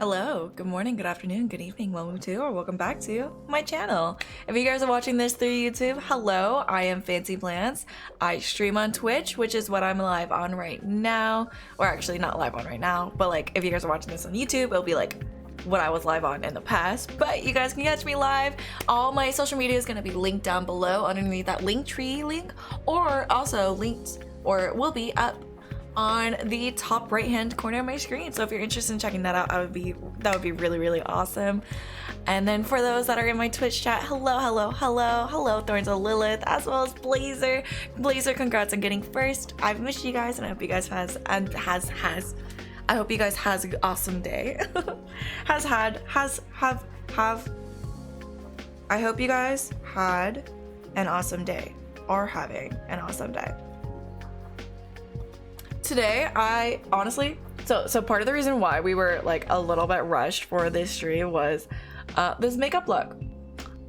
Hello, good morning, good afternoon, good evening, welcome to or welcome back to my channel. If you guys are watching this through YouTube, hello, I am Fancy Plants. I stream on Twitch, which is what I'm live on right now. Or actually not live on right now, but like if you guys are watching this on YouTube, it'll be like what I was live on in the past. But you guys can catch me live. All my social media is gonna be linked down below underneath that Linktree link, or also linked or will be up on the top right hand corner of my screen. So if you're interested in checking that out, that would be really awesome. And then for those that are in my Twitch chat, hello Thorns of Lilith, as well as Blazer, congrats on getting first. I've missed you guys and I hope you guys I hope you guys has an awesome day. I hope you guys had an awesome day or having an awesome day. Today, I honestly, so part of the reason why we were like a little bit rushed for this stream was this makeup look.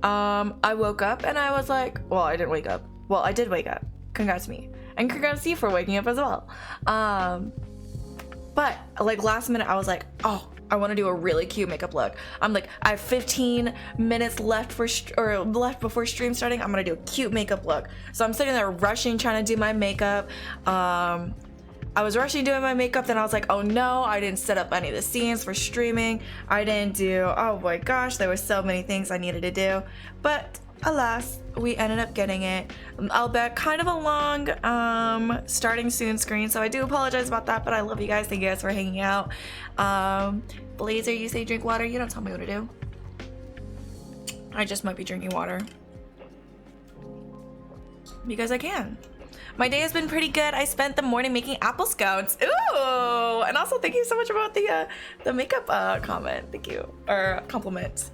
I woke up and I was like, well, I didn't wake up. Well, I did wake up. Congrats to me. And congrats to you for waking up as well. But like last minute, I was like, oh, I want to do a really cute makeup look. I'm like, I have 15 minutes left left before stream starting. I'm gonna do a cute makeup look. So I'm sitting there rushing, trying to do my makeup. I was rushing doing my makeup, then I was like, oh no, I didn't set up any of the scenes for streaming. I didn't do, oh my gosh, there were so many things I needed to do. But alas, we ended up getting it. I'll bet kind of a long starting soon screen, so I do apologize about that, but I love you guys. Thank you guys for hanging out. Blazer, you say drink water. You don't tell me what to do. I just might be drinking water because I can. My day has been pretty good. I spent the morning making apple scones. Ooh! And also thank you so much about the makeup comment. Thank you. Or compliment.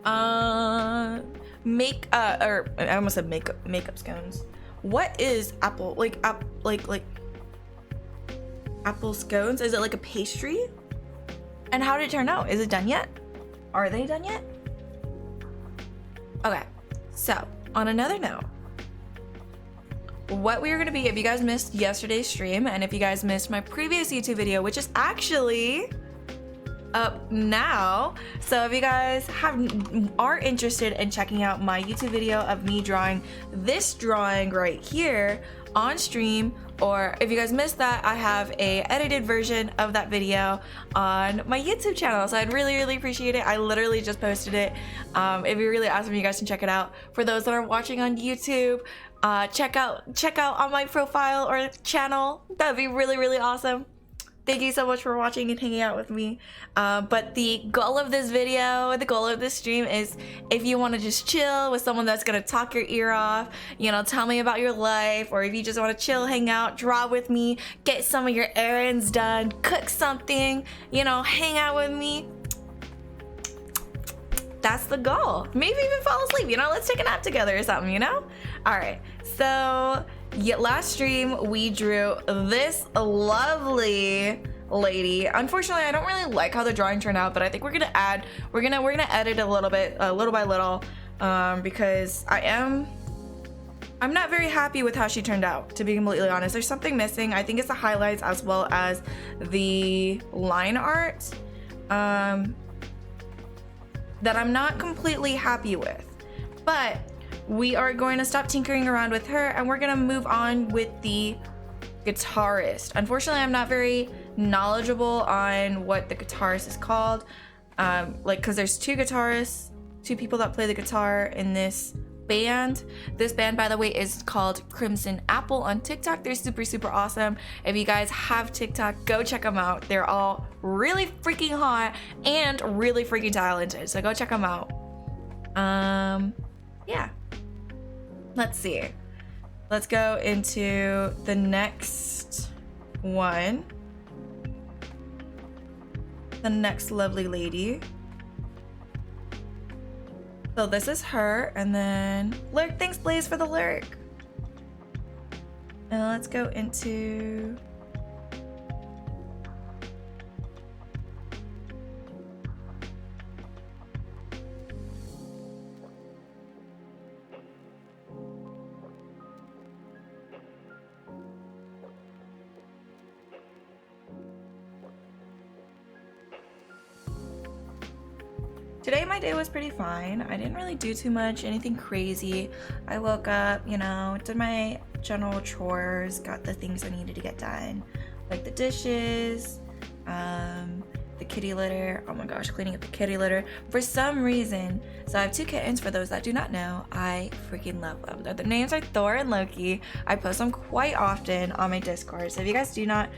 I almost said makeup scones. What is apple apple scones? Is it like a pastry? And how did it turn out? Is it done yet? Are they done yet? Okay. So, on another note, what we are going to be, if you guys missed yesterday's stream and if you guys missed my previous YouTube video, which is actually up now, so if you guys are interested in checking out my YouTube video of me drawing this drawing right here on stream, or if you guys missed that, I have a edited version of that video on my YouTube channel, so I'd really appreciate it. I literally just posted it. It'd be really awesome if you guys can check it out. For those that are watching on YouTube, check out on my profile or channel. That'd be really awesome. Thank you so much for watching and hanging out with me. But the goal of this video, the goal of this stream is if you want to just chill with someone that's gonna talk your ear off, you know, tell me about your life, or if you just want to chill, hang out, draw with me, get some of your errands done, cook something, you know, hang out with me. That's the goal. Maybe even fall asleep, you know, let's take a nap together or something, you know? All right, so yeah, last stream we drew this lovely lady. Unfortunately, I don't really like how the drawing turned out, but I think we're gonna edit a little bit, little by little, because I'm not very happy with how she turned out, to be completely honest. There's something missing. I think it's the highlights as well as the line art that I'm not completely happy with, but we are going to stop tinkering around with her and we're gonna move on with the guitarist. Unfortunately, I'm not very knowledgeable on what the guitarist is called, because there's two guitarists, two people that play the guitar in this band. This band, by the way, is called Crimson Apple on TikTok. They're super awesome. If you guys have TikTok, go check them out. They're all really freaking hot and really freaking talented, so go check them out. Yeah, let's see, let's go into the next one, the next lovely lady. So this is her, and then lyric. Thanks Blaze for the lyric. And let's go into today my day was pretty fine. I didn't really do too much, anything crazy. I woke up, you know, did my general chores, got the things I needed to get done, like the dishes, the kitty litter. Oh my gosh, cleaning up the kitty litter. For some reason, so I have 2 kittens, for those that do not know, I freaking love them. Their names are Thor and Loki. I post them quite often on my Discord. So if you guys do not,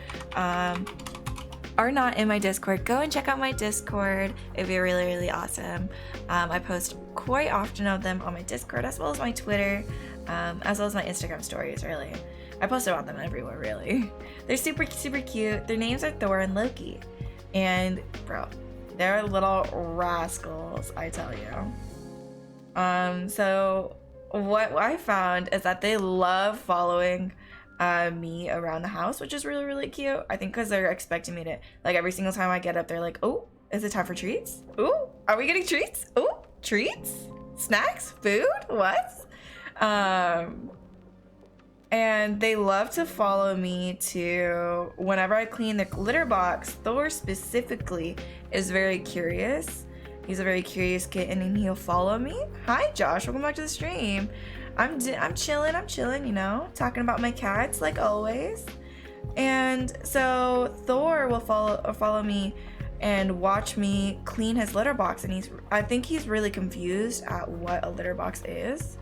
are not in my Discord, go and check out my Discord. It'd be really, really awesome. I post quite often of them on my Discord, as well as my Twitter, as well as my Instagram stories, really. I post about them everywhere, really. They're super, super cute. Their names are Thor and Loki. And bro, they're little rascals, I tell you. So what I found is that they love following me around the house, which is really, really cute. I think because they're expecting me to, like, every single time I get up, they're like, oh, is it time for treats? Oh, are we getting treats? Oh, treats? Snacks? Food? What? And they love to follow me to whenever I clean the litter box. Thor specifically is very curious. He's a very curious kitten, and he'll follow me. Hi, Josh. Welcome back to the stream. I'm chilling, you know, talking about my cats like always. And so Thor will follow me and watch me clean his litter box, and I think he's really confused at what a litter box is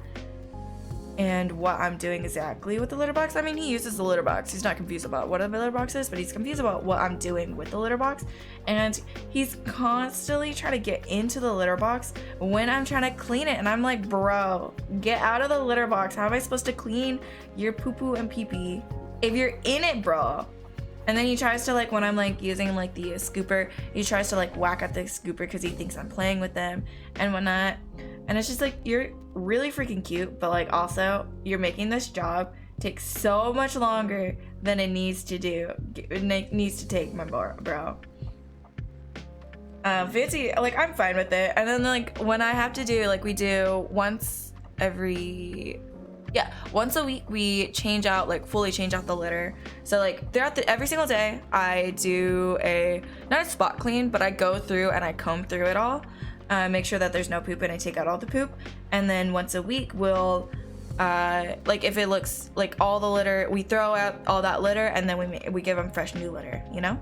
and what I'm doing exactly with the litter box. I mean, he uses the litter box. He's not confused about what a litter box is, but he's confused about what I'm doing with the litter box. And he's constantly trying to get into the litter box when I'm trying to clean it. And I'm like, bro, get out of the litter box. How am I supposed to clean your poo-poo and pee-pee if you're in it, bro? And then he tries to, like, when I'm like using like the scooper, he tries to like whack at the scooper because he thinks I'm playing with them and whatnot. And it's just like, you're really freaking cute, but like also you're making this job take so much longer than it needs to do. It needs to take, my bro. Fancy, like, I'm fine with it. And then like when I have to do, like, we do once a week, we change out, like, fully change out the litter. So like throughout every single day I do not a spot clean, but I go through and I comb through it all. Make sure that there's no poop, and I take out all the poop. And then once a week we'll like, if it looks like all the litter, we throw out all that litter, and then we give them fresh new litter, you know.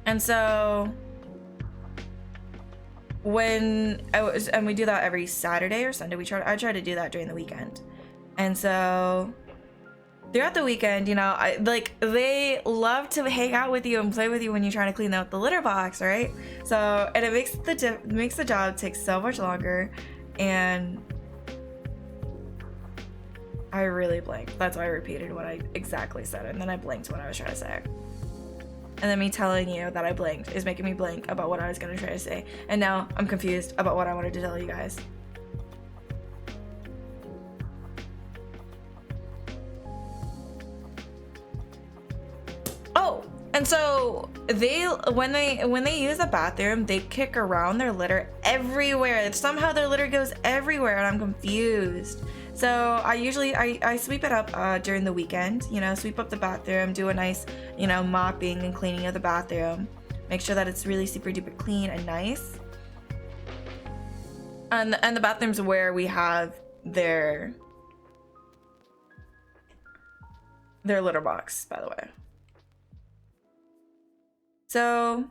And so and we do that every Saturday or Sunday. I try to do that during the weekend. And so throughout the weekend, you know, they love to hang out with you and play with you when you're trying to clean out the litter box, right? So, and it makes the job take so much longer, and I really blanked. That's why I repeated what I exactly said, and then I blanked what I was trying to say. And then me telling you that I blanked is making me blank about what I was gonna try to say, and now I'm confused about what I wanted to tell you guys. Oh, and so when they use the bathroom, they kick around their litter everywhere. Somehow their litter goes everywhere, and I'm confused. So I sweep it up during the weekend, you know, sweep up the bathroom, do a nice, you know, mopping and cleaning of the bathroom, make sure that it's really super duper clean and nice. And the bathroom's where we have their litter box, by the way. So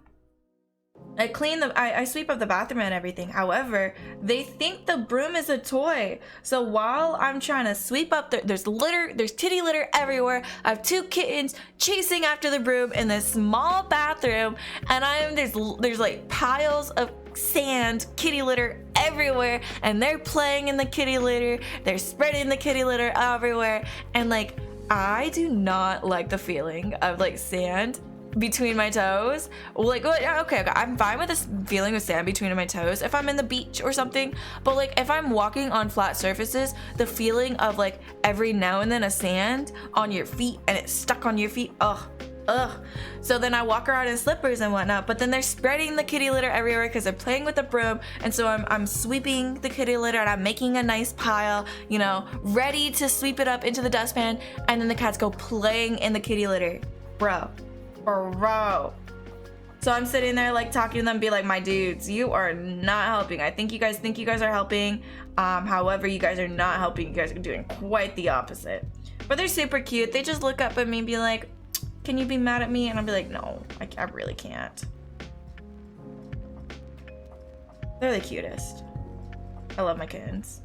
I sweep up the bathroom and everything. However, they think the broom is a toy. So while I'm trying to sweep up, there's kitty litter everywhere. I have 2 kittens chasing after the broom in this small bathroom, and there's like piles of sand, kitty litter everywhere, and they're playing in the kitty litter. They're spreading the kitty litter everywhere, and like, I do not like the feeling of like sand between my toes. Like, okay, I'm fine with this feeling of sand between my toes if I'm in the beach or something, but like if I'm walking on flat surfaces, the feeling of like every now and then a sand on your feet and it's stuck on your feet, ugh. So then I walk around in slippers and whatnot, but then they're spreading the kitty litter everywhere because they're playing with the broom. And so I'm sweeping the kitty litter, and I'm making a nice pile, you know, ready to sweep it up into the dustpan, and then the cats go playing in the kitty litter. Bro. So I'm sitting there like talking to them, be like, my dudes, you are not helping. I think you guys are helping. However, you guys are not helping. You guys are doing quite the opposite. But they're super cute. They just look up at me and be like, can you be mad at me? And I'll be like, no, I really can't. They're the cutest. I love my kittens.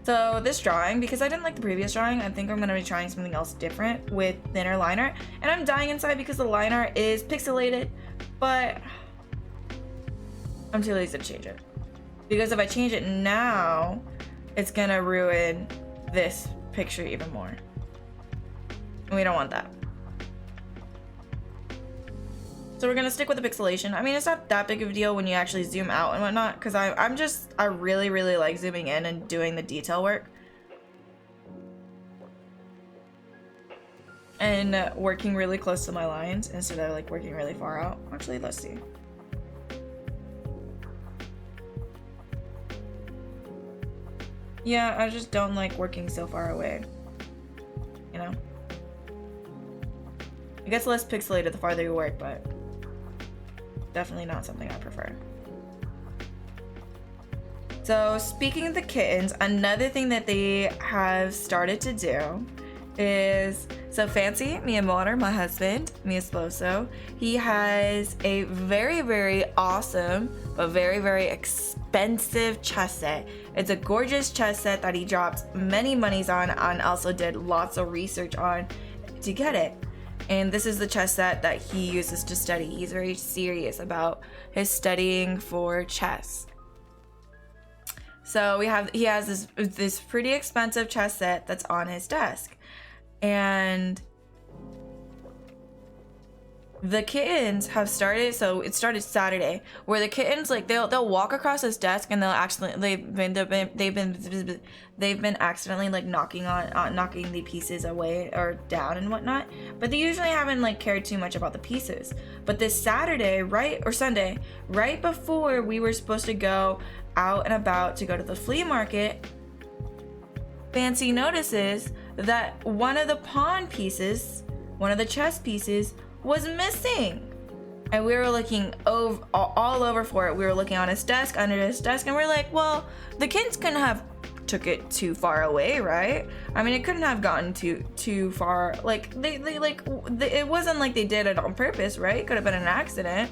So this drawing, because I didn't like the previous drawing, I think I'm gonna be trying something else different with thinner line art. And I'm dying inside because the line art is pixelated, but I'm too lazy to change it. Because if I change it now, it's gonna ruin this picture even more. And we don't want that. So we're gonna stick with the pixelation. I mean, it's not that big of a deal when you actually zoom out and whatnot, because I really like zooming in and doing the detail work. And working really close to my lines instead of like working really far out. Actually, let's see. Yeah, I just don't like working so far away. You know? It gets less pixelated the farther you work, but definitely not something I prefer. So speaking of the kittens, another thing that they have started to do is, so Fancy, mi amor, my husband, mi esposo, he has a very awesome but very expensive chess set. It's a gorgeous chess set that he dropped many monies on and also did lots of research on to get it. And this is the chess set that he uses to study. He's very serious about his studying for chess. So he has this pretty expensive chess set that's on his desk. And the kittens have started, so it started Saturday, where the kittens, like, they'll walk across his desk and they'll actually they've been accidentally like knocking the pieces away or down and whatnot, but they usually haven't like cared too much about the pieces. But this Saturday, Sunday, right before we were supposed to go out and about to go to the flea market, Fancy notices that one of the pawn pieces, one of the chess pieces, was missing. And we were looking all over for it. We were looking on his desk, under his desk, and we're like, well, the kids couldn't have took it too far away, right? I mean, it couldn't have gotten too far. Like it wasn't like they did it on purpose, right? It could have been an accident.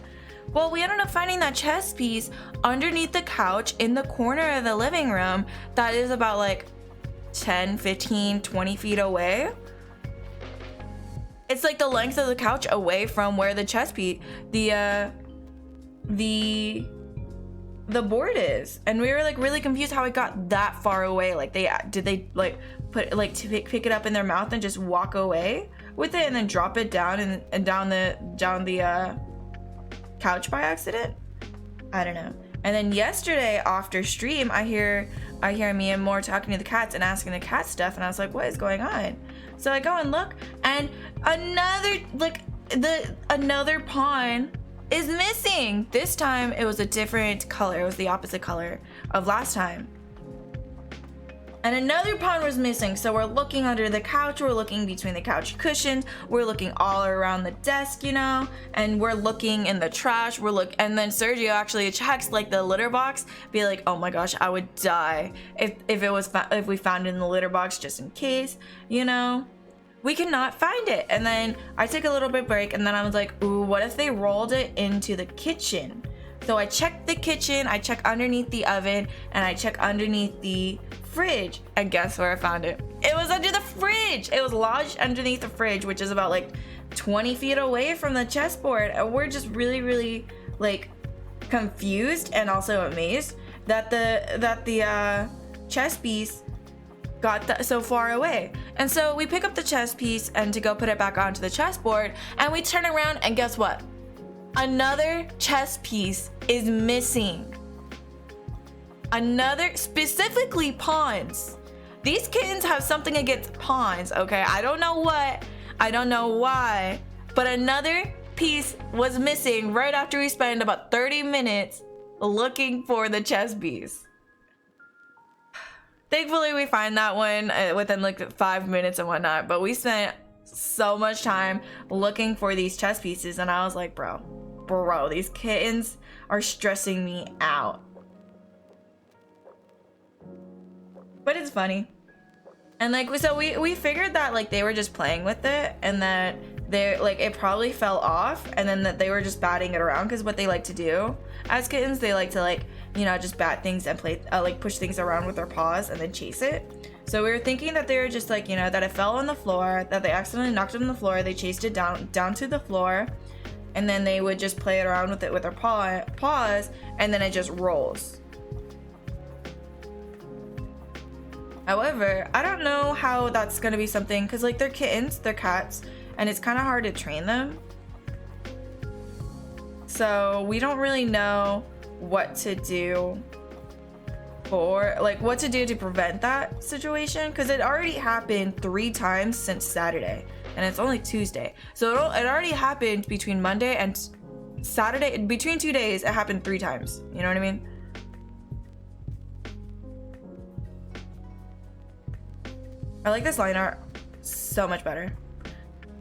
Well, we ended up finding that chess piece underneath the couch in the corner of the living room that is about like 10, 15, 20 feet away. It's like the length of the couch away from where the chess piece, the board is. And we were like really confused how it got that far away. Like did they like put like to pick it up in their mouth and just walk away with it and then drop it down and down the couch by accident? I don't know. And then yesterday after stream, I hear me and Moore talking to the cats and asking the cat stuff, and I was like, what is going on? So I go and look, and another pawn is missing. This time it was a different color. It was the opposite color of last time. And another pawn was missing. So we're looking under the couch, we're looking between the couch cushions, we're looking all around the desk, you know, and we're looking in the trash, and then Sergio actually checks like the litter box, be like, oh my gosh, I would die if we found it in the litter box just in case, you know. We cannot find it. And then I take a little bit break, and then I was like, ooh, what if they rolled it into the kitchen? So I checked the kitchen, I check underneath the oven, and I check underneath the fridge, and guess where I found it? It was under the fridge. It was lodged underneath the fridge, which is about like 20 feet away from the chessboard. And we're just really like confused and also amazed that the chess piece got so far away. And so we pick up the chess piece and to go put it back onto the chessboard, and we turn around and guess what? Another chess piece is missing. Another, specifically pawns. These kittens have something against pawns, okay? I don't know what, I don't know why, but another piece was missing right after we spent about 30 minutes looking for the chess piece. Thankfully, we find that one within like 5 minutes and whatnot. But we spent so much time looking for these chess pieces, and I was like, bro, these kittens are stressing me out. But it's funny. And like, so we figured that like they were just playing with it, and that they like it probably fell off, and then that they were just batting it around, because what they like to do as kittens, they like to like, you know, just bat things and play like push things around with their paws and then chase it. So we were thinking that they were just like, you know, that it fell on the floor, that they accidentally knocked it on the floor, they chased it down to the floor, and then they would just play it around with it with their paws, and then it just rolls. However, I don't know how that's gonna be something, because like they're kittens, they're cats, and it's kind of hard to train them. So we don't really know what to do to prevent that situation, because it already happened 3 times since Saturday, and it's only Tuesday. So it already happened between Monday and Saturday. Between 2 days, it happened 3 times. You know what I mean? I like this line art so much better.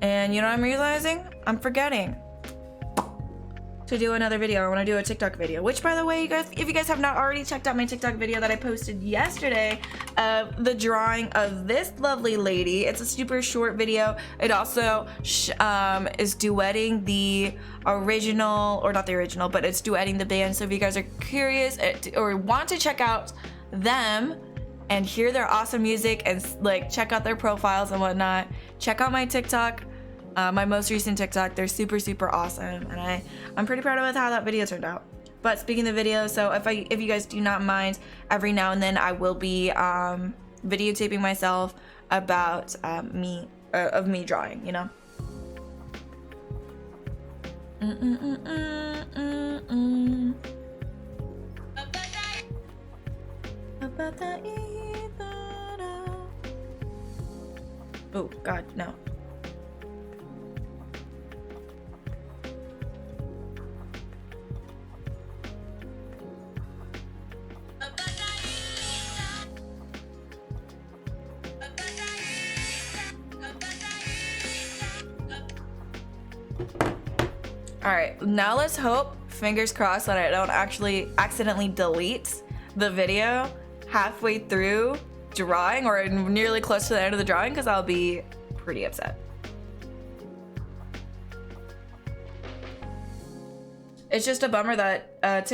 And you know what I'm realizing? I'm forgetting to do another video. I want to do a TikTok video, which, by the way, you guys, if you guys have not already checked out my TikTok video that I posted yesterday of the drawing of this lovely lady, it's a super short video. It also is duetting the original, or not the original, but it's duetting the band. So if you guys are curious or want to check out them and hear their awesome music and like check out their profiles and whatnot, check out my TikTok, my most recent TikTok. They're super awesome, and I'm pretty proud of how that video turned out. But speaking of video, so if you guys do not mind, every now and then I will be videotaping myself about me drawing, you know. Oh God, no. All right, now let's hope, fingers crossed, that I don't actually accidentally delete the video halfway through drawing or nearly close to the end of the drawing, because I'll be pretty upset. It's just a bummer that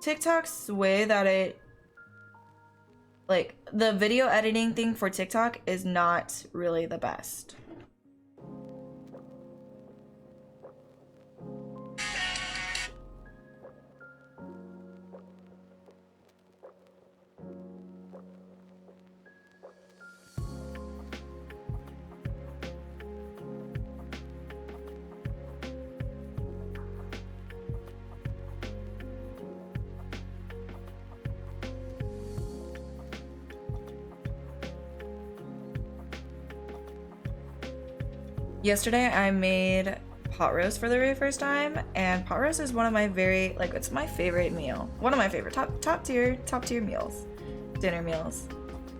TikTok's way that it, like, the video editing thing for TikTok is not really the best. Yesterday I made pot roast for the very first time, and pot roast is one of my it's my favorite meal. One of my favorite top tier meals, dinner meals.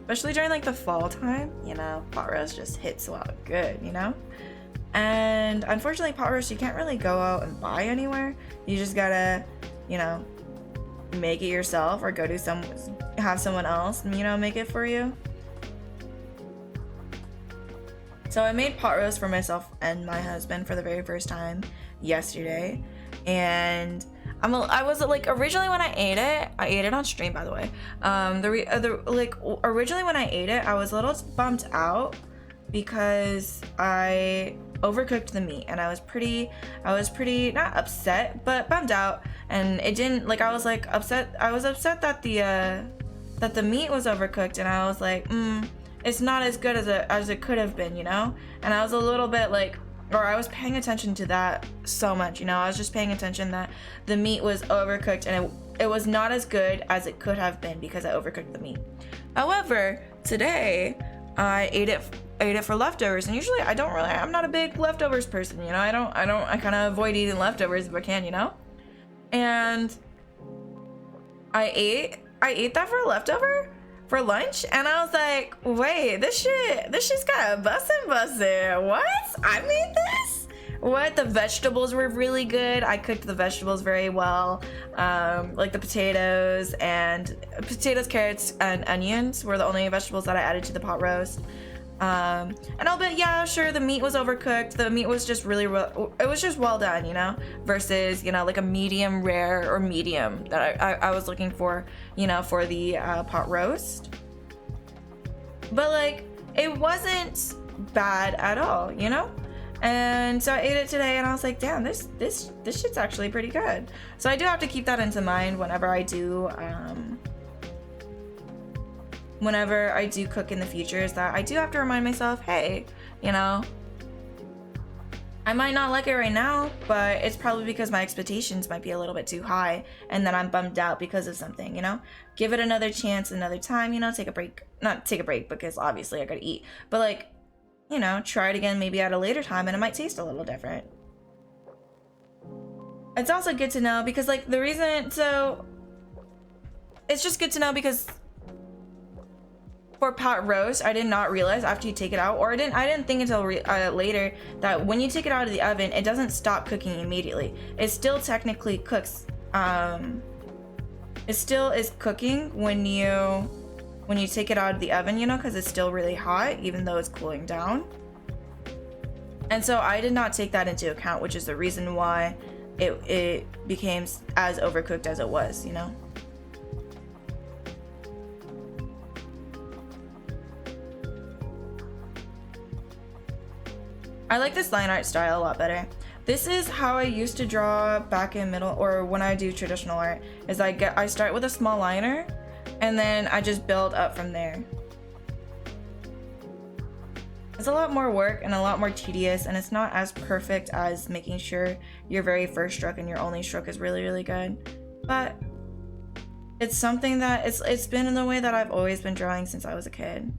Especially during like the fall time, you know, pot roast just hits a lot good, you know? And unfortunately, pot roast you can't really go out and buy anywhere. You just gotta, you know, make it yourself, or go to have someone else, you know, make it for you. So I made pot roast for myself and my husband for the very first time yesterday, and I was like, originally when I ate it on stream, by the way. Originally when I ate it, I was a little bummed out because I overcooked the meat, and I was pretty not upset, but bummed out. And it didn't, like, I was upset that the meat was overcooked, and I was like, it's not as good as it could have been, you know? And I was a little bit like, or I was paying attention to that so much, you know? I was just paying attention that the meat was overcooked, and it was not as good as it could have been because I overcooked the meat. However, today I ate it for leftovers, and usually I'm not a big leftovers person, you know? I kind of avoid eating leftovers if I can, you know? And I ate that for a leftover. for lunch, and I was like, wait, this shit's got bussin'. What? I made this? What? The vegetables were really good. I cooked the vegetables very well. Like the potatoes, carrots, and onions were the only vegetables that I added to the pot roast. And I'll bet, yeah, sure, the meat was overcooked. The meat was just really, it was just well done, you know, versus, you know, like a medium rare or medium that I was looking for, you know, for the pot roast. But like, it wasn't bad at all, you know? And so I ate it today and I was like, damn, this shit's actually pretty good. So I do have to keep that into mind whenever I do, cook in the future, is that I do have to remind myself, hey, you know, I might not like it right now, but it's probably because my expectations might be a little bit too high and then I'm bummed out because of something, you know? Give it another chance, another time, you know, take a break. Not take a break because obviously I gotta eat, but like, you know, try it again maybe at a later time and it might taste a little different. It's also good to know because like the reason, so it's just good to know because for pot roast, I did not realize after you take it out, or I didn't think until later that when you take it out of the oven, it doesn't stop cooking immediately. It still technically cooks. It still is cooking when you take it out of the oven, you know, because it's still really hot, even though it's cooling down. And so I did not take that into account, which is the reason why it became as overcooked as it was, you know. I like this line art style a lot better. This is how I used to draw back in middle, or when I do traditional art, is I start with a small liner and then I just build up from there. It's a lot more work and a lot more tedious, and it's not as perfect as making sure your very first stroke and your only stroke is really, really good. But it's something that it's been in the way that I've always been drawing since I was a kid.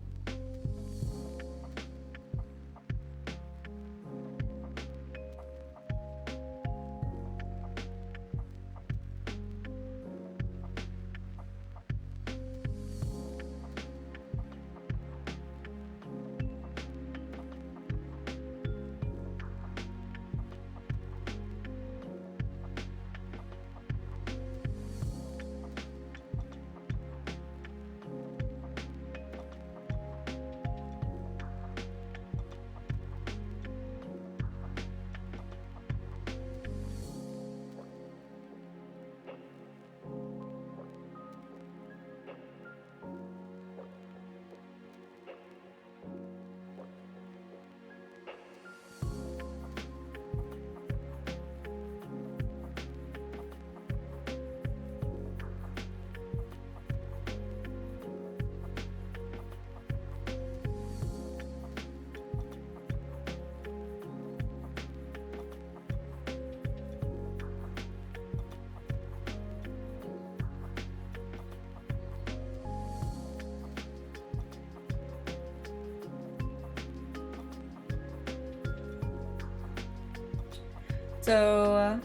So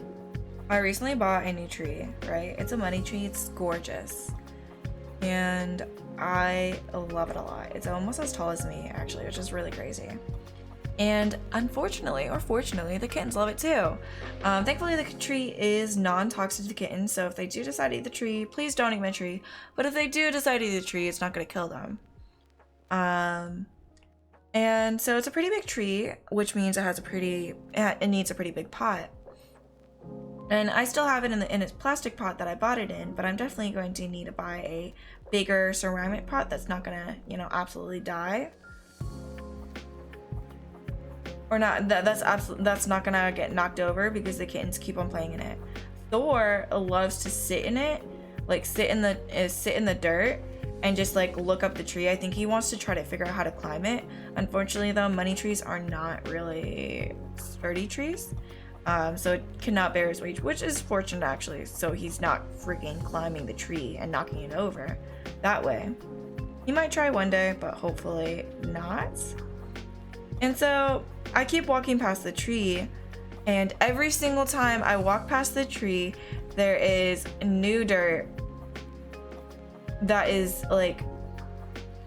I recently bought a new tree, right? It's a money tree. It's gorgeous. And I love it a lot. It's almost as tall as me, actually, which is really crazy. And unfortunately, or fortunately, the kittens love it too. Thankfully, the tree is non-toxic to the kittens, so if they do decide to eat the tree, please don't eat my tree. But if they do decide to eat the tree, it's not going to kill them. And so it's a pretty big tree, which means it needs a pretty big pot. And I still have it in its plastic pot that I bought it in, but I'm definitely going to need to buy a bigger ceramic pot that's not gonna, you know, absolutely die. Or not, that's not gonna get knocked over because the kittens keep on playing in it. Thor loves to sit in it, like sit in the dirt and just like look up the tree. I think he wants to try to figure out how to climb it. Unfortunately though, money trees are not really sturdy trees. So it cannot bear his weight, which is fortunate actually. So he's not freaking climbing the tree and knocking it over that way. He might try one day, but hopefully not. And so I keep walking past the tree, and every single time I walk past the tree, there is new dirt that is like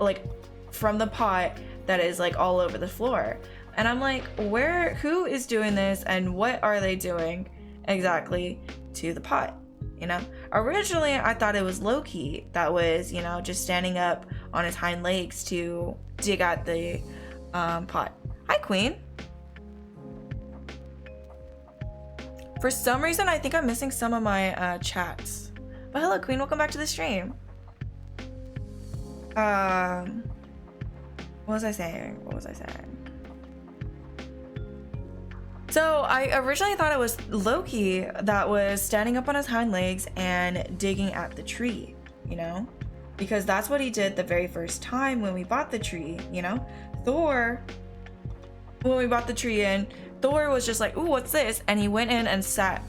like from the pot that is like all over the floor. And I'm like, who is doing this and what are they doing exactly to the pot? You know, originally I thought it was Loki that was, you know, just standing up on his hind legs to dig at the pot. Hi, Queen. For some reason, I think I'm missing some of my chats. But hello, Queen. Welcome back to the stream. What was I saying? So I originally thought it was Loki that was standing up on his hind legs and digging at the tree, you know? Because that's what he did the very first time when we bought the tree, you know? When we bought the tree in, Thor was just like, ooh, what's this? And he went in and sat,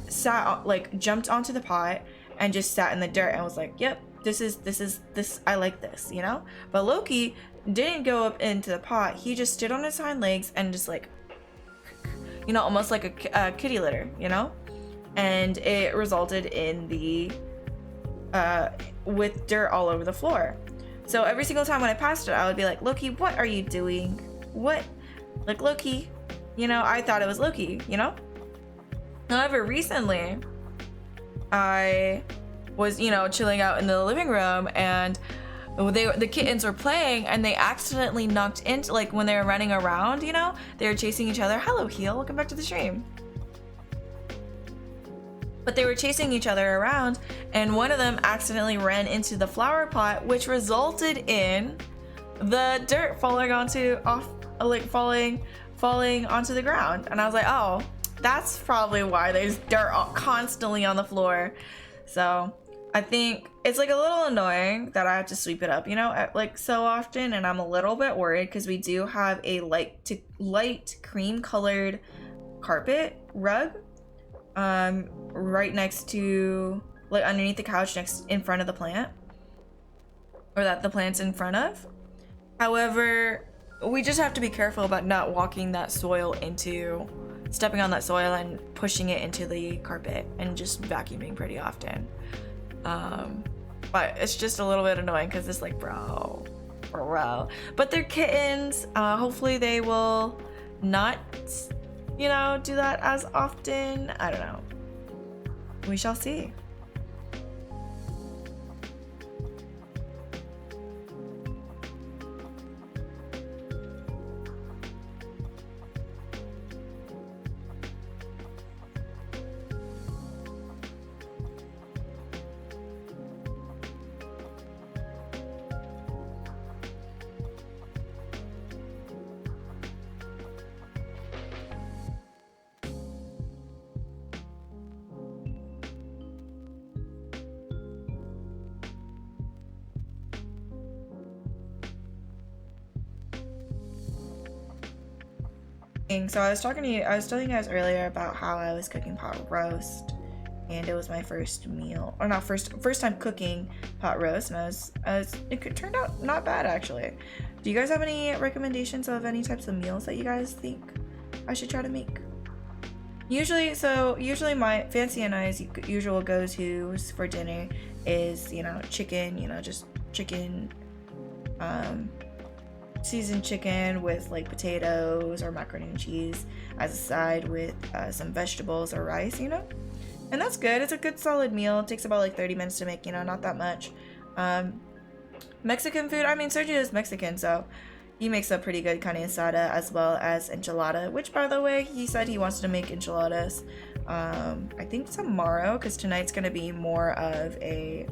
like jumped onto the pot and just sat in the dirt and was like, yep, this, I like this, you know? But Loki didn't go up into the pot. He just stood on his hind legs and just like, you know, almost like a kitty litter, you know? And it resulted in the, with dirt all over the floor. So every single time when I passed it, I would be like, Loki, what are you doing? What? Like, Loki, you know, I thought it was Loki, you know? However, recently, I was, you know, chilling out in the living room and the kittens were playing and they accidentally knocked into, like when they were running around, you know, they were chasing each other. Hello, Heel, welcome back to the stream. But they were chasing each other around and one of them accidentally ran into the flower pot, which resulted in the dirt falling onto the ground. And I was like, oh, that's probably why there's dirt constantly on the floor. So I think it's like a little annoying that I have to sweep it up, you know, like so often, and I'm a little bit worried because we do have a light cream colored carpet rug right next to, like, underneath the couch in front of the plant, or that the plant's in front of. However, we just have to be careful about not stepping on that soil and pushing it into the carpet, and just vacuuming pretty often. But it's just a little bit annoying because it's like, bro. But they're kittens. Hopefully they will not, you know, do that as often. I don't know. We shall see. So I was telling you guys earlier about how I was cooking pot roast, and it was my first meal, or not first time cooking pot roast, and it turned out not bad actually. Do you guys have any recommendations of any types of meals that you guys think I should try to make? Usually my Fancy and I's usual go-tos for dinner is, you know, chicken, you know, just chicken, seasoned chicken with like potatoes or macaroni and cheese as a side with some vegetables or rice, you know, and that's good. It's a good solid meal. It takes about like 30 minutes to make, you know, not that much. Mexican food, I mean, Sergio is Mexican, so he makes a pretty good carne asada as well as enchilada, which, by the way, he said he wants to make enchiladas I think tomorrow, because tonight's gonna be more of a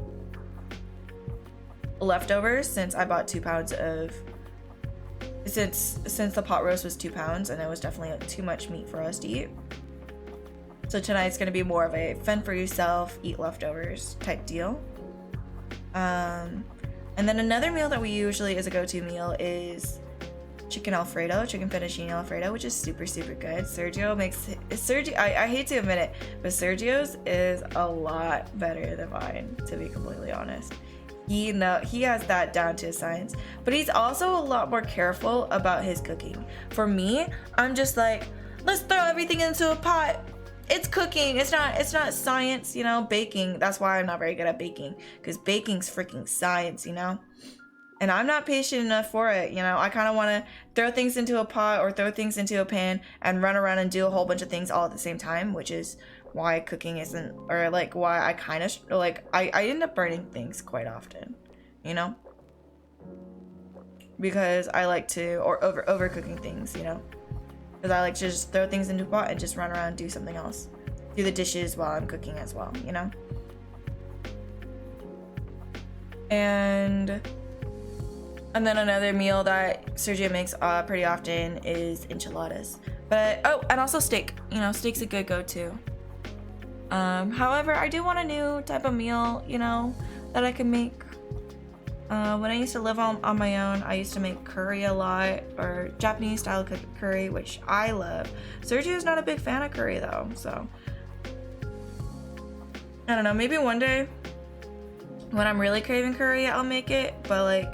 leftovers, since I bought 2 pounds of, since the pot roast was 2 pounds and it was definitely too much meat for us to eat. So tonight's gonna be more of a fend for yourself, eat leftovers type deal. And then another meal that we usually is a go-to meal is chicken Alfredo, chicken fettuccine Alfredo, which is super good. I hate to admit it, but Sergio's is a lot better than mine, to be completely honest. He has that down to a science, but he's also a lot more careful about his cooking. For me, I'm just like, let's throw everything into a pot. It's cooking. It's not science, you know. Baking, that's why I'm not very good at baking, because baking's freaking science, you know. and I'm not patient enough for it. You know, I kind of want to throw things into a pot or throw things into a pan and run around and do a whole bunch of things all at the same time, which is why cooking isn't, or like why I kind of like I end up burning things quite often, you know, because I like to, or overcooking things, you know, because I like to just throw things into a pot and just run around and do something else, do the dishes while I'm cooking as well, you know. And then another meal that Sergio makes pretty often is enchiladas. But oh, and also steak. You know, steak's a good go-to. However, I do want a new type of meal, you know, that I can make. When I used to live on my own, I used to make curry a lot, or Japanese style curry, which I love. Sergio's not a big fan of curry though, so I don't know. Maybe one day when I'm really craving curry, I'll make it, but like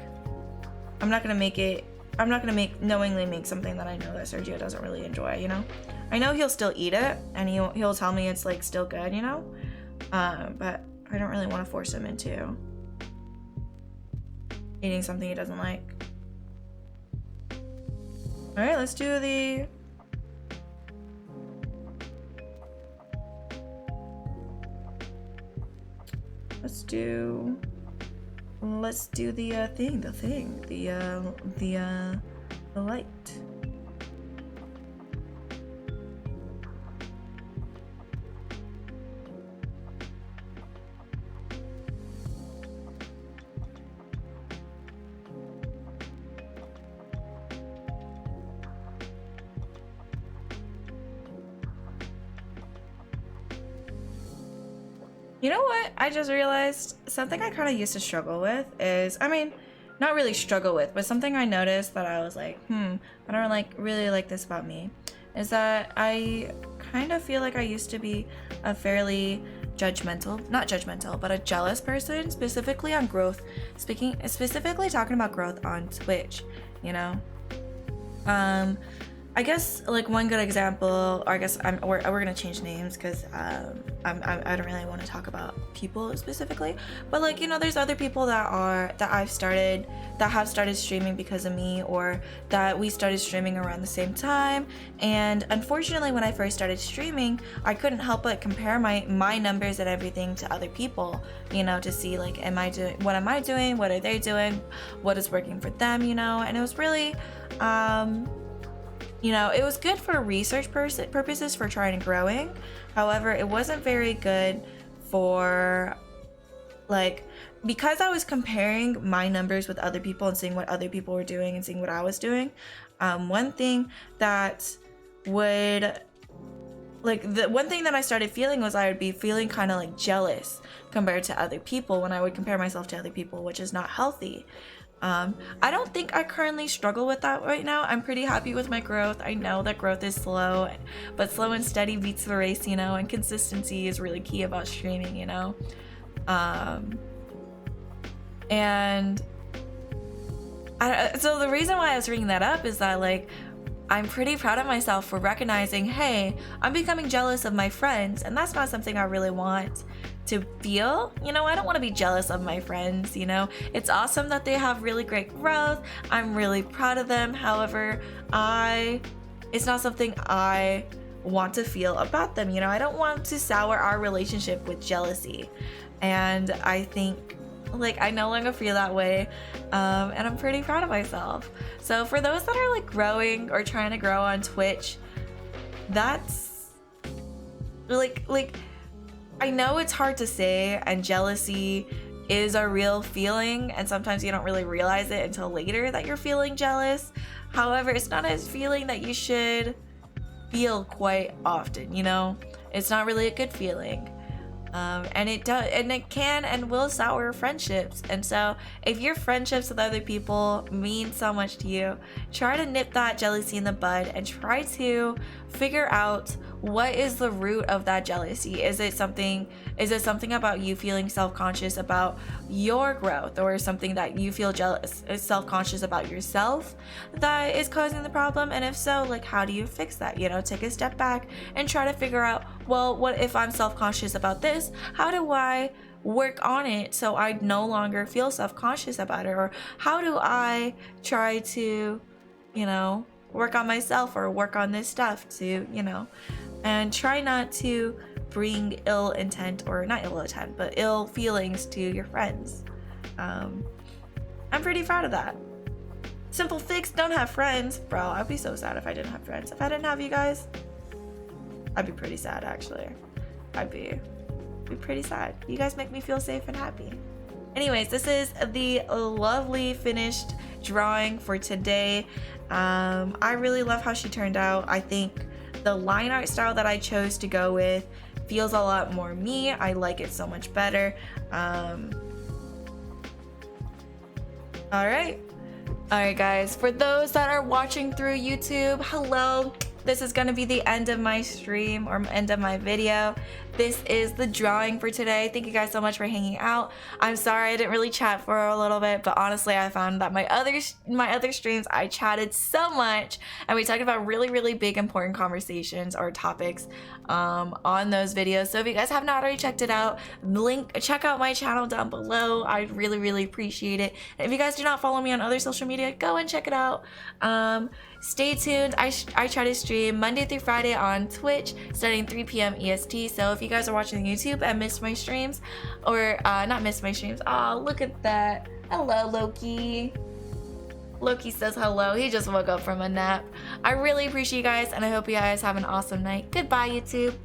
I'm not gonna knowingly make something that I know that Sergio doesn't really enjoy, you know? I know he'll still eat it, and he'll tell me it's like still good, you know? But I don't really want to force him into eating something he doesn't like. Alright, let's do the light. You know what? I just realized something I kind of used to struggle with is, I mean, not really struggle with, but something I noticed that I was like, I don't really like this about me, is that I kind of feel like I used to be a fairly not judgmental, but a jealous person, specifically on growth, specifically talking about growth on Twitch, you know? I guess like one good example, or I guess we're gonna change names because I don't really want to talk about people specifically, but like, you know, there's other people that have started streaming because of me, or that we started streaming around the same time. And unfortunately, when I first started streaming, I couldn't help but compare my numbers and everything to other people, you know, to see like, what am I doing, what are they doing, what is working for them, you know. And it was really you know, it was good for research purposes for trying and growing. However, it wasn't very good for, like, because I was comparing my numbers with other people and seeing what other people were doing and seeing what I was doing. One thing that I started feeling was I would be feeling kind of like jealous compared to other people when I would compare myself to other people, which is not healthy. I don't think I currently struggle with that right now. I'm pretty happy with my growth. I know that growth is slow, but slow and steady beats the race, you know, and consistency is really key about streaming, you know. So the reason why I was bringing that up is that, like, I'm pretty proud of myself for recognizing, hey, I'm becoming jealous of my friends, and that's not something I really want to feel. You know, I don't want to be jealous of my friends, you know. It's awesome that they have really great growth. I'm really proud of them. However, it's not something I want to feel about them, you know. I don't want to sour our relationship with jealousy. And I think, like, I no longer feel that way, and I'm pretty proud of myself. So for those that are like growing or trying to grow on Twitch, that's like I know it's hard to say, and jealousy is a real feeling, and sometimes you don't really realize it until later that you're feeling jealous. However, it's not a feeling that you should feel quite often, you know. It's not really a good feeling. And it can and will sour friendships. And so if your friendships with other people mean so much to you, try to nip that jealousy in the bud and try to figure out what is the root of that jealousy. Is it something about you feeling self-conscious about your growth, or something that you feel self-conscious about yourself that is causing the problem? And if so, like, how do you fix that? You know, take a step back and try to figure out, well, what if I'm self-conscious about this? How do I work on it so I no longer feel self-conscious about it? Or how do I try to, you know, work on myself or work on this stuff to, you know, and try not to bring ill intent, or not ill intent, but ill feelings to your friends. I'm pretty proud of that. Simple fix, don't have friends. Bro, I'd be so sad if I didn't have friends. If I didn't have you guys, I'd be pretty sad actually. I'd be pretty sad. You guys make me feel safe and happy. Anyways, this is the lovely finished drawing for today. I really love how she turned out. I think the line art style that I chose to go with feels a lot more me. I like it so much better. Alright guys, for those that are watching through YouTube, hello. This is gonna be the end of my stream, or end of my video. This is the drawing for today. Thank you guys so much for hanging out. I'm sorry I didn't really chat for a little bit, but honestly I found that my other streams I chatted so much, and we talked about really big important conversations or topics on those videos. So if you guys have not already checked it out, check out my channel down below. I really appreciate it. And if you guys do not follow me on other social media, go and check it out. Stay tuned. I try to stream Monday through Friday on Twitch starting 3 p.m. EST. So if you guys are watching YouTube and missed my streams, or not missed my streams, oh, look at that. Hello, Loki. Loki says hello. He just woke up from a nap. I really appreciate you guys, and I hope you guys have an awesome night. Goodbye, YouTube.